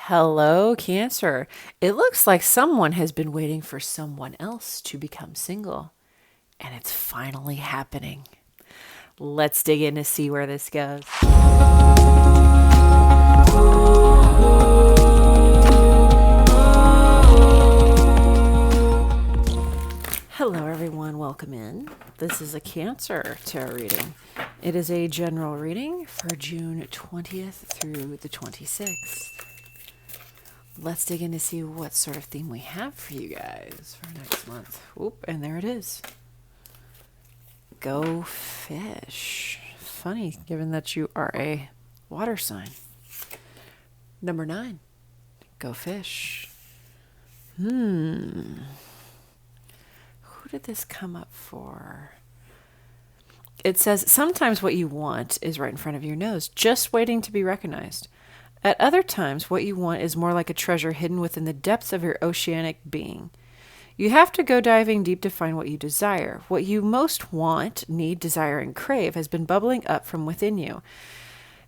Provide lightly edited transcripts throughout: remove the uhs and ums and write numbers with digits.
Hello, Cancer. It looks like someone has been waiting for someone else to become single, and it's finally happening. Let's dig in to see where this goes. Hello, everyone. Welcome in. This is a Cancer tarot reading. It is a general reading for June 20th through the 26th. Let's dig in to see what sort of theme we have for you guys for next month. Oop, and there it is. Go fish. Funny, given that you are a water sign. Number 9. Go fish. Who did this come up for? It says, sometimes what you want is right in front of your nose, just waiting to be recognized. At other times, what you want is more like a treasure hidden within the depths of your oceanic being. You have to go diving deep to find what you desire. What you most want, need, desire, and crave has been bubbling up from within you.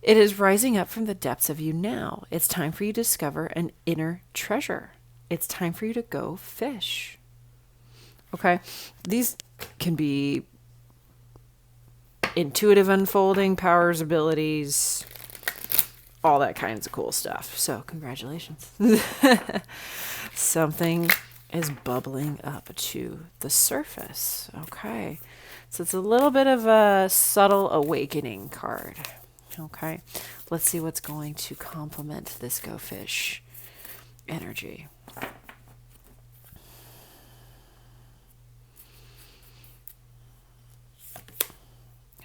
It is rising up from the depths of you now. It's time for you to discover an inner treasure. It's time for you to go fish. Okay, these can be intuitive unfolding, powers, abilities, all that kinds of cool stuff. So congratulations. Something is bubbling up to the surface. Okay, so it's a little bit of a subtle awakening card. Okay, let's see what's going to complement this go fish energy.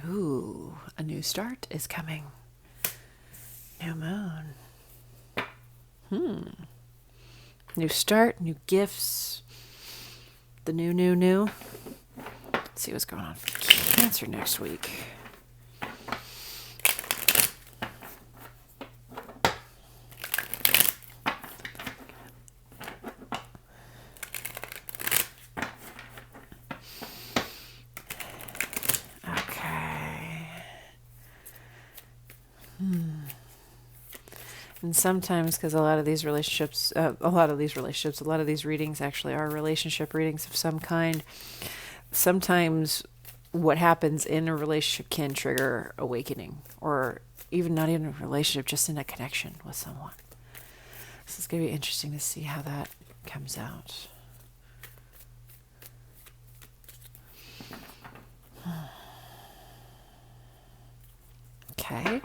Ooh, a new start is coming. New moon. New start, new gifts. The new. Let's see what's going on for Cancer next week. And sometimes, because a lot of these readings actually are relationship readings of some kind. Sometimes what happens in a relationship can trigger awakening, or even not even a relationship, just in a connection with someone. So it's going to be interesting to see how that comes out. Okay.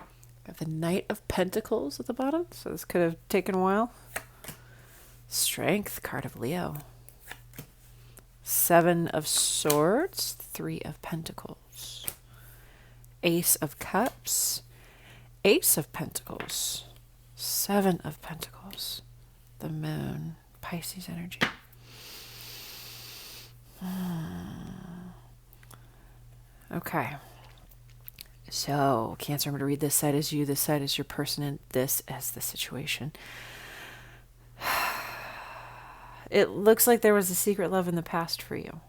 The Knight of Pentacles at the bottom, so this could have taken a while. Strength, card of Leo. 7 of Swords, 3 of Pentacles. Ace of Cups, Ace of Pentacles, 7 of Pentacles. The Moon, Pisces energy. Okay. So, Cancer, I'm going to read this side as you, this side as your person, and this as the situation. It looks like there was a secret love in the past for you.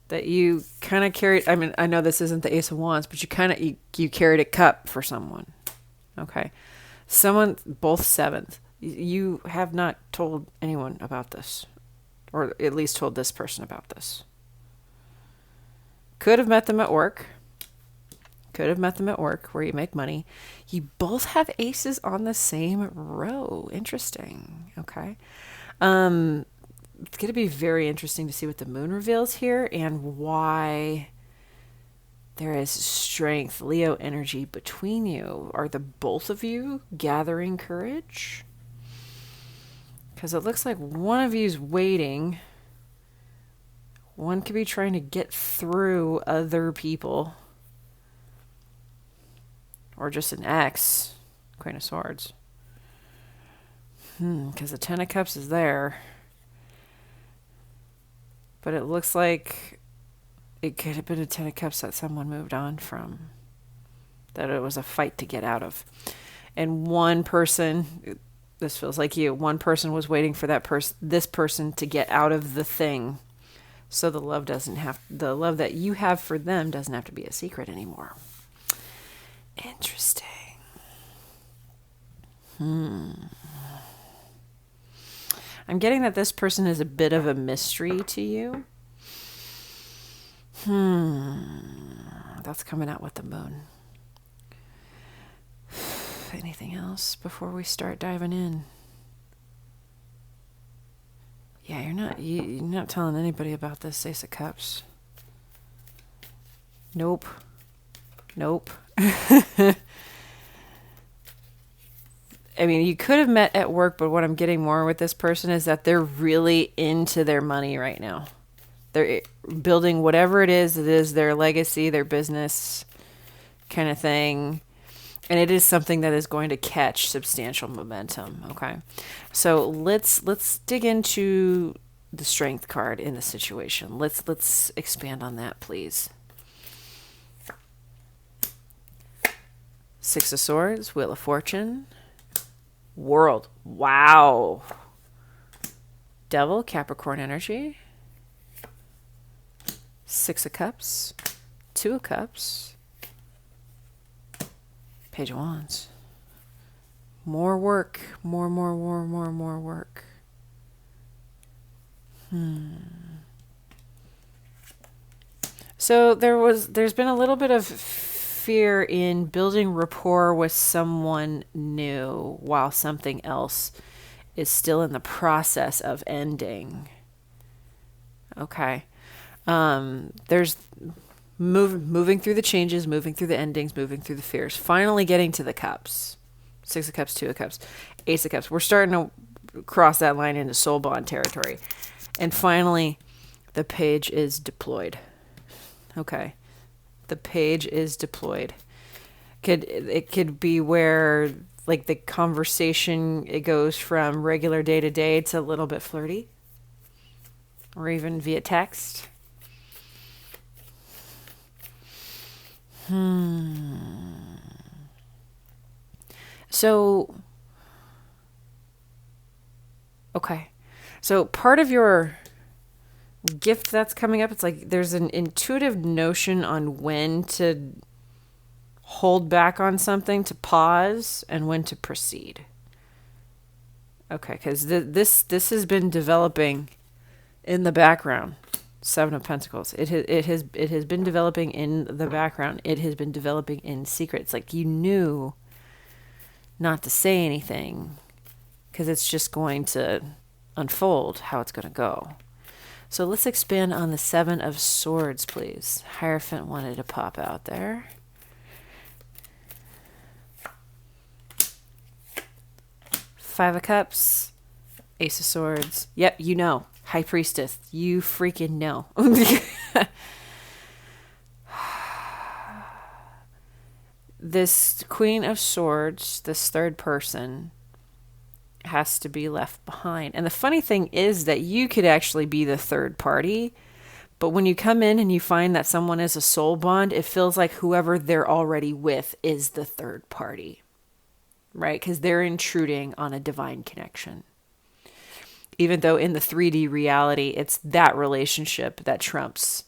That you kind of carried, I mean, I know this isn't the Ace of Wands, but you carried a cup for someone. Okay. Someone, both 7th. You have not told anyone about this. Or at least told this person about this. Could have met them at work. Could have met them at work where you make money. You both have aces on the same row. Interesting. Okay. It's going to be very interesting to see what the moon reveals here and why there is strength, Leo energy between you. Are the both of you gathering courage? Because it looks like one of you's waiting. One could be trying to get through other people. Or just an ex. Queen of Swords. Because the 10 of Cups is there. But it looks like it could have been a 10 of Cups that someone moved on from. That it was a fight to get out of. And one person, this feels like you, one person was waiting for this person to get out of the thing. So the love that you have for them doesn't have to be a secret anymore. Interesting. I'm getting that this person is a bit of a mystery to you. That's coming out with the moon. Anything else before we start diving in? Yeah, you're not telling anybody about this Ace of Cups. Nope. I mean, you could have met at work, but what I'm getting more with this person is that they're really into their money right now. They're building whatever it is their legacy, their business kind of thing. And it is something that is going to catch substantial momentum, okay? So let's dig into the strength card in the situation. Let's expand on that, please. Six of Swords, Wheel of Fortune, World. Wow. Devil, Capricorn energy. Six of Cups, Two of Cups, Page of Wands. More work. More work. So there's been a little bit of fear in building rapport with someone new while something else is still in the process of ending. Okay. There's moving through the changes, moving through the endings, moving through the fears, finally getting to the cups. Six of Cups, Two of Cups, Ace of Cups. We're starting to cross that line into soul bond territory. And finally, the page is deployed. Okay. The page is deployed. It could be where, like, the conversation, it goes from regular day to day to a little bit flirty, or even via text. So, okay. So part of your gift that's coming up, it's like there's an intuitive notion on when to hold back on something, to pause, and when to proceed. Okay, because this has been developing in the background. Seven of Pentacles. It has been developing in the background. It has been developing in secret. It's like you knew not to say anything because it's just going to unfold how it's going to go. So let's expand on the Seven of Swords, please. Hierophant wanted to pop out there. Five of Cups, Ace of Swords. Yep, you know. High Priestess, you freaking know. This Queen of Swords, this third person, has to be left behind. And the funny thing is that you could actually be the third party, but when you come in and you find that someone is a soul bond, it feels like whoever they're already with is the third party, right? Because they're intruding on a divine connection. Even though in the 3D reality, it's that relationship that trumps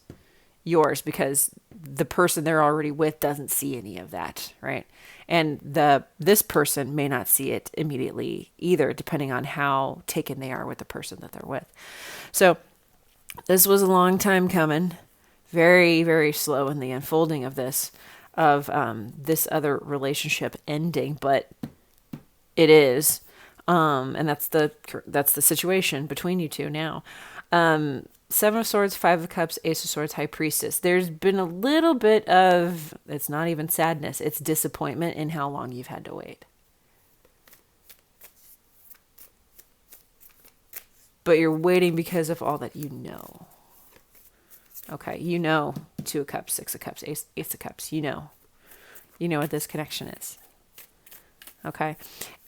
yours because the person they're already with doesn't see any of that, right? And this person may not see it immediately either, depending on how taken they are with the person that they're with. So this was a long time coming, very, very slow in the unfolding of this other relationship ending, but it is. And that's the situation between you two now. Seven of Swords, Five of Cups, Ace of Swords, High Priestess. There's been a little bit of, it's not even sadness, it's disappointment in how long you've had to wait. But you're waiting because of all that you know. Okay, you know Two of Cups, Six of Cups, Ace of Cups. You know what this connection is. Okay,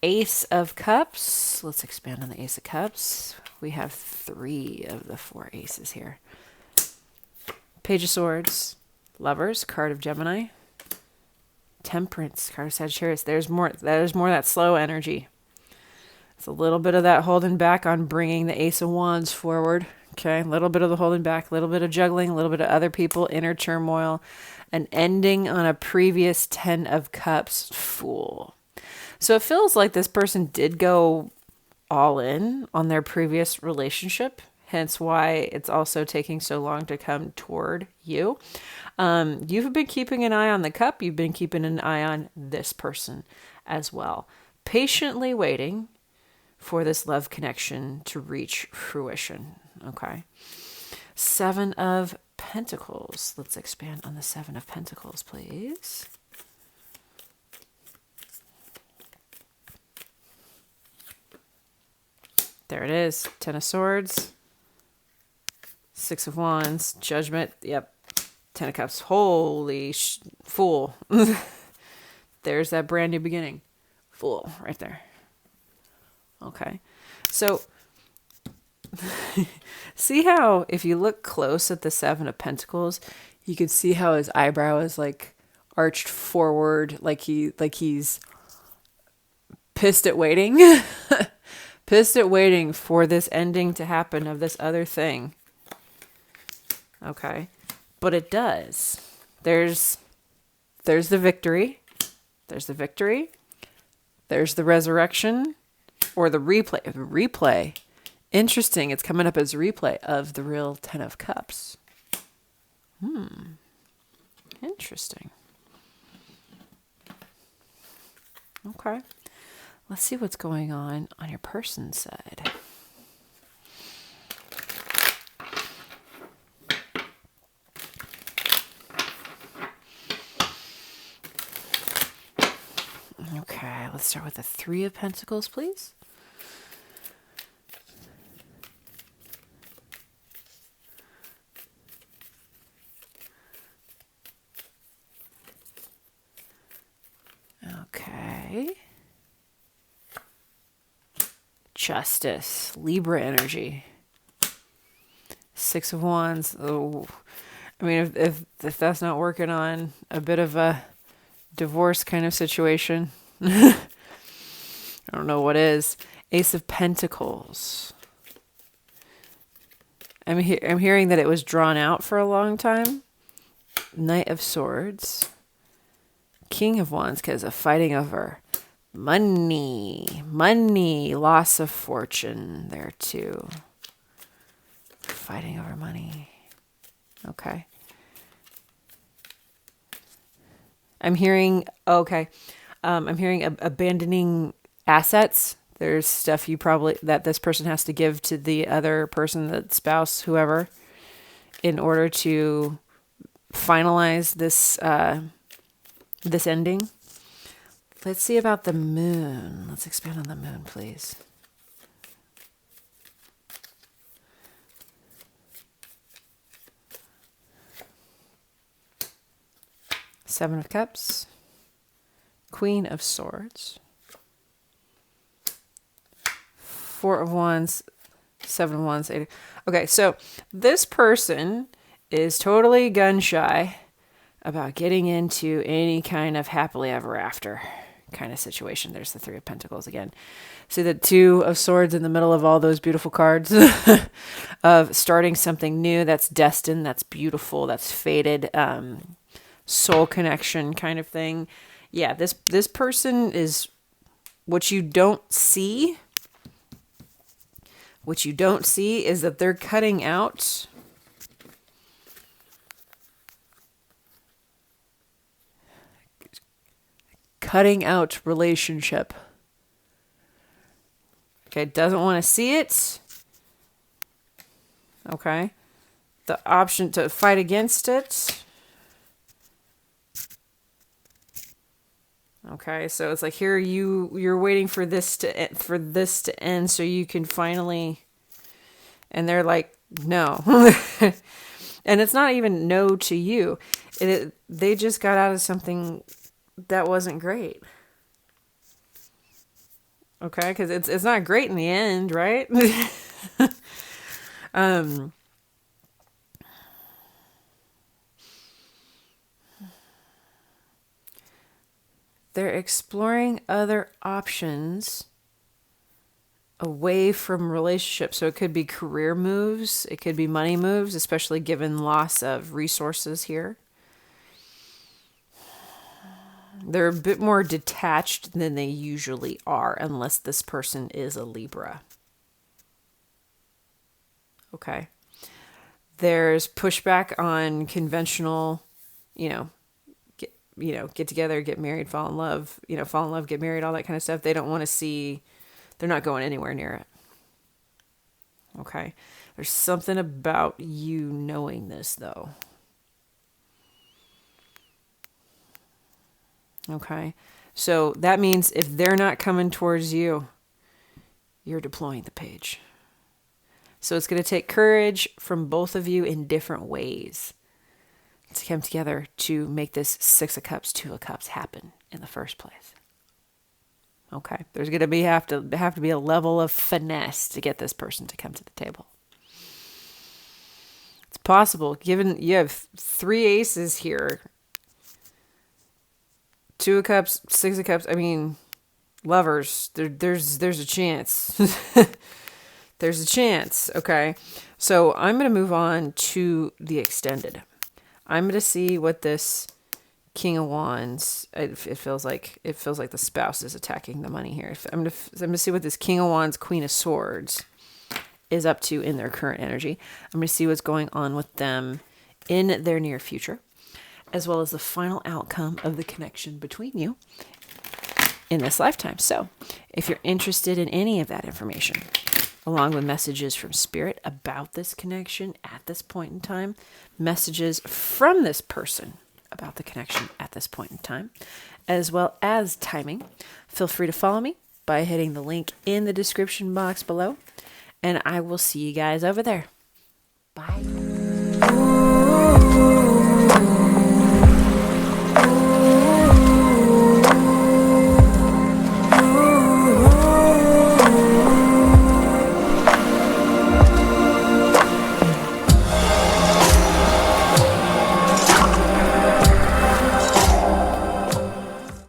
Ace of Cups. Let's expand on the Ace of Cups. We have 3 of the 4 aces here. Page of Swords, Lovers, card of Gemini, Temperance, card of Sagittarius. There's more of that slow energy. It's a little bit of that holding back on bringing the Ace of Wands forward. Okay, a little bit of the holding back, a little bit of juggling, a little bit of other people, inner turmoil, an ending on a previous 10 of Cups, Fool. So it feels like this person did go all in on their previous relationship, hence why it's also taking so long to come toward you. You've been keeping an eye on the cup. You've been keeping an eye on this person as well. Patiently waiting for this love connection to reach fruition. Okay. Seven of Pentacles. Let's expand on the Seven of Pentacles, please. There it is. Ten of Swords. Six of Wands. Judgment. Yep. Ten of Cups. Holy fool. There's that brand new beginning. Fool right there. Okay. So see how if you look close at the Seven of Pentacles, you can see how his eyebrow is like arched forward, like he's pissed at waiting. Pissed at waiting for this ending to happen of this other thing. Okay. But it does. There's the victory. There's the victory. There's the resurrection or the replay. Replay. Interesting. It's coming up as a replay of the real Ten of Cups. Interesting. Okay. Let's see what's going on your person's side. Okay, let's start with the Three of Pentacles, please. Okay. Justice, Libra energy. Six of Wands. Oh, I mean, if that's not working on a bit of a divorce kind of situation, I don't know what is. Ace of Pentacles. I'm hearing that it was drawn out for a long time. Knight of Swords. King of Wands, because of fighting over money, loss of fortune there too. Fighting over money. Okay. I'm hearing abandoning assets. There's stuff that this person has to give to the other person, the spouse, whoever, in order to finalize this this ending. Let's see about the moon. Let's expand on the moon, please. Seven of Cups. Queen of Swords. Four of Wands. Seven of Wands. Eight. Okay, so this person is totally gun shy about getting into any kind of happily ever after kind of situation. There's the Three of Pentacles again. See the Two of Swords in the middle of all those beautiful cards of starting something new that's destined, that's beautiful, that's fated, soul connection kind of thing. Yeah, this person is what you don't see. What you don't see is that they're cutting out relationship. Okay, doesn't want to see it. Okay. The option to fight against it. Okay, so it's like here you're waiting for this to end so you can finally, and they're like, no. And it's not even no to you. They just got out of something that wasn't great. Okay, because it's not great in the end, right? They're exploring other options away from relationships. So it could be career moves. It could be money moves, especially given loss of resources here. They're a bit more detached than they usually are, unless this person is a Libra. Okay. There's pushback on conventional, you know, get together, get married, fall in love, get married, all that kind of stuff. They don't want to see, they're not going anywhere near it. Okay. There's something about you knowing this, though. Okay. So that means if they're not coming towards you, you're deploying the page. So it's going to take courage from both of you in different ways to come together to make this Six of Cups, Two of Cups happen in the first place. Okay. There's going to have to be a level of finesse to get this person to come to the table. It's possible, given you have 3 aces here. 2 of Cups, 6 of Cups. I mean, lovers, there's a chance. There's a chance, okay? So I'm going to move on to the extended. I'm going to see what this King of Wands, it feels like the spouse is attacking the money here. I'm going to see what this King of Wands, Queen of Swords is up to in their current energy. I'm going to see what's going on with them in their near future, as well as the final outcome of the connection between you in this lifetime. So if you're interested in any of that information, along with messages from Spirit about this connection at this point in time, messages from this person about the connection at this point in time, as well as timing, feel free to follow me by hitting the link in the description box below, and I will see you guys over there. Bye.